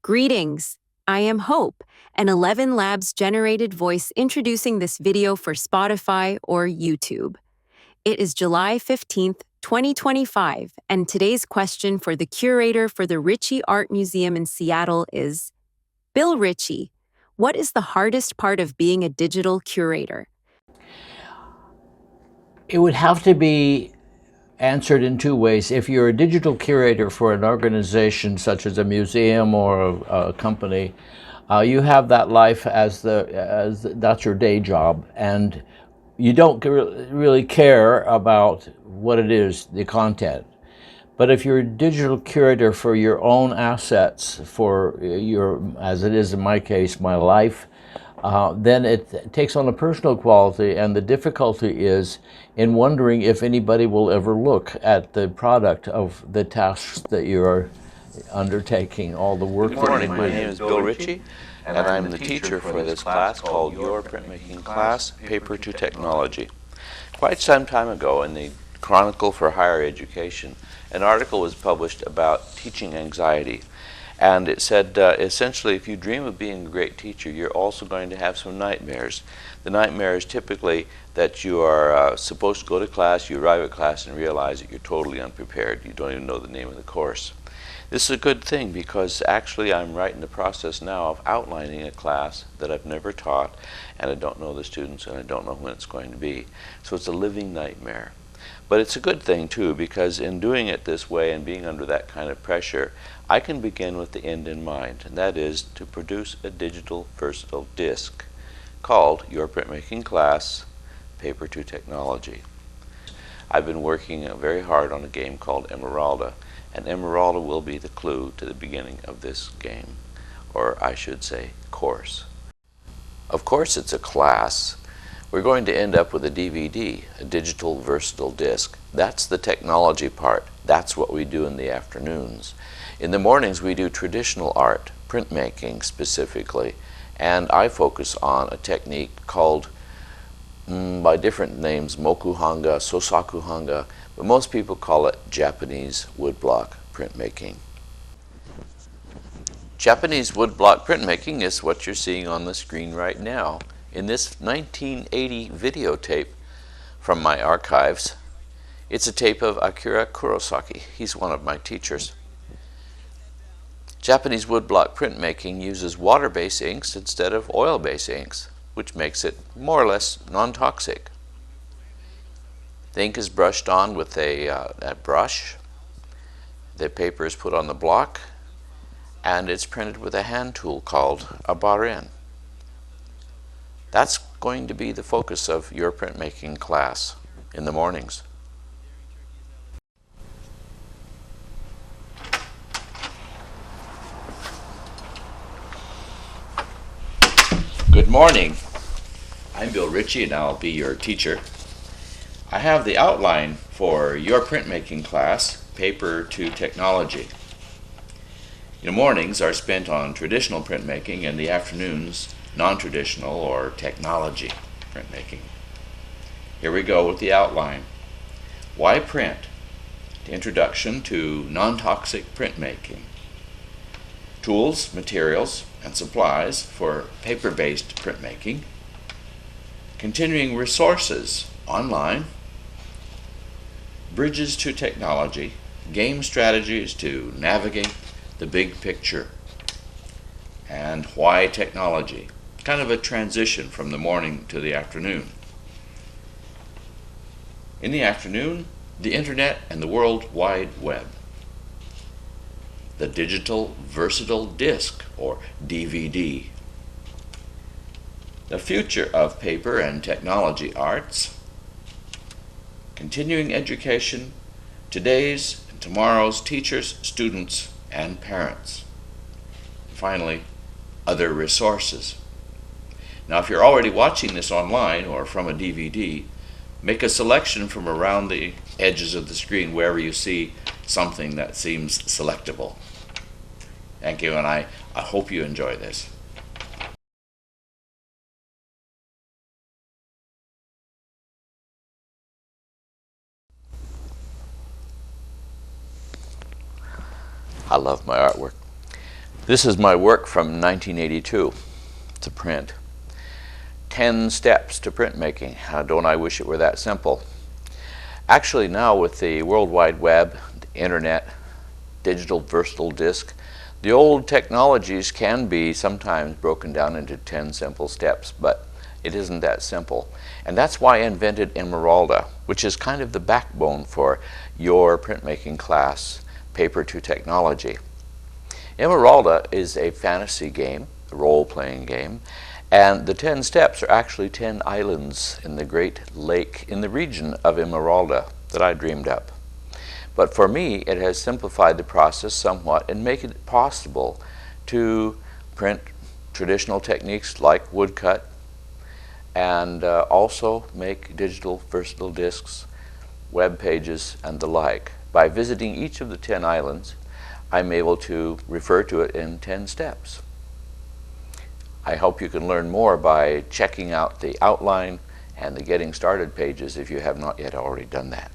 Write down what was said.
Greetings! I am Hope, an 11 Labs generated voice introducing this video for Spotify or YouTube. It is July 15th, 2025, and today's question for the curator for the Ritchie Art Museum in Seattle is, Bill Ritchie, what is the hardest part of being a digital curator? It would have to be answered in two ways. If you're a digital curator for an organization such as a museum or a company, you have that life as that's your day job, and you don't really care about what it is, the content. But if you're a digital curator for your own assets, for your, as it is in my case, my life, then it takes on a personal quality, and the difficulty is in wondering if anybody will ever look at the product of the tasks that you are undertaking, all the work. Good morning, my name is Bill Ritchie, and I'm the teacher for this class called Your Printmaking Class, Paper to Technology. Quite some time ago in the Chronicle for Higher Education, an article was published about teaching anxiety. And it said, essentially, if you dream of being a great teacher, you're also going to have some nightmares. The nightmare is typically that you are supposed to go to class, you arrive at class and realize that you're totally unprepared. You don't even know the name of the course. This is a good thing because actually I'm right in the process now of outlining a class that I've never taught, and I don't know the students and I don't know when it's going to be. So it's a living nightmare. But it's a good thing too, because in doing it this way and being under that kind of pressure, I can begin with the end in mind, and that is to produce a digital versatile disc called Your Printmaking Class, Paper to Technology. I've been working very hard on a game called Emeralda, and Emeralda will be the clue to the beginning of this game, or I should say course. Of course it's a class. We're going to end up with a DVD, a digital versatile disc. That's the technology part. That's what we do in the afternoons. In the mornings we do traditional art, printmaking specifically, and I focus on a technique called, by different names, mokuhanga, sosakuhanga, but most people call it Japanese woodblock printmaking. Japanese woodblock printmaking is what you're seeing on the screen right now. In this 1980 videotape from my archives, it's a tape of Akira Kurosaki. He's one of my teachers. Japanese woodblock printmaking uses water-based inks instead of oil-based inks, which makes it more or less non-toxic. The ink is brushed on with a brush. The paper is put on the block, and it's printed with a hand tool called a baren. That's going to be the focus of your printmaking class in the mornings. Good morning. I'm Bill Ritchie, and I'll be your teacher. I have the outline for your printmaking class, Paper to Technology. The mornings are spent on traditional printmaking, and the afternoons non-traditional or technology printmaking. Here we go with the outline. Why print? The introduction to non-toxic printmaking. Tools, materials, and supplies for paper-based printmaking. Continuing resources online. Bridges to technology. Game strategies to navigate the big picture. And why technology? Kind of a transition from the morning to the afternoon. In the afternoon, the internet and the World Wide Web. The digital versatile disc, or DVD. The future of paper and technology arts. Continuing education, today's and tomorrow's teachers, students, and parents. Finally, other resources. Now, if you're already watching this online or from a DVD, make a selection from around the edges of the screen wherever you see something that seems selectable. Thank you, and I hope you enjoy this. I love my artwork. This is my work from 1982 to print. 10 steps to printmaking. Don't I wish it were that simple? Actually now with the World Wide Web, the internet, digital versatile disk, the old technologies can be sometimes broken down into 10 simple steps, but it isn't that simple. And that's why I invented Emeralda, which is kind of the backbone for your printmaking class, Paper to Technology. Emeralda is a fantasy game, a role-playing game, and the 10 steps are actually 10 islands in the Great Lake in the region of Emeralda that I dreamed up. But for me, it has simplified the process somewhat and made it possible to print traditional techniques like woodcut and also make digital versatile disks, web pages, and the like. By visiting each of the 10 islands, I'm able to refer to it in 10 steps. I hope you can learn more by checking out the outline and the Getting Started pages if you have not yet already done that.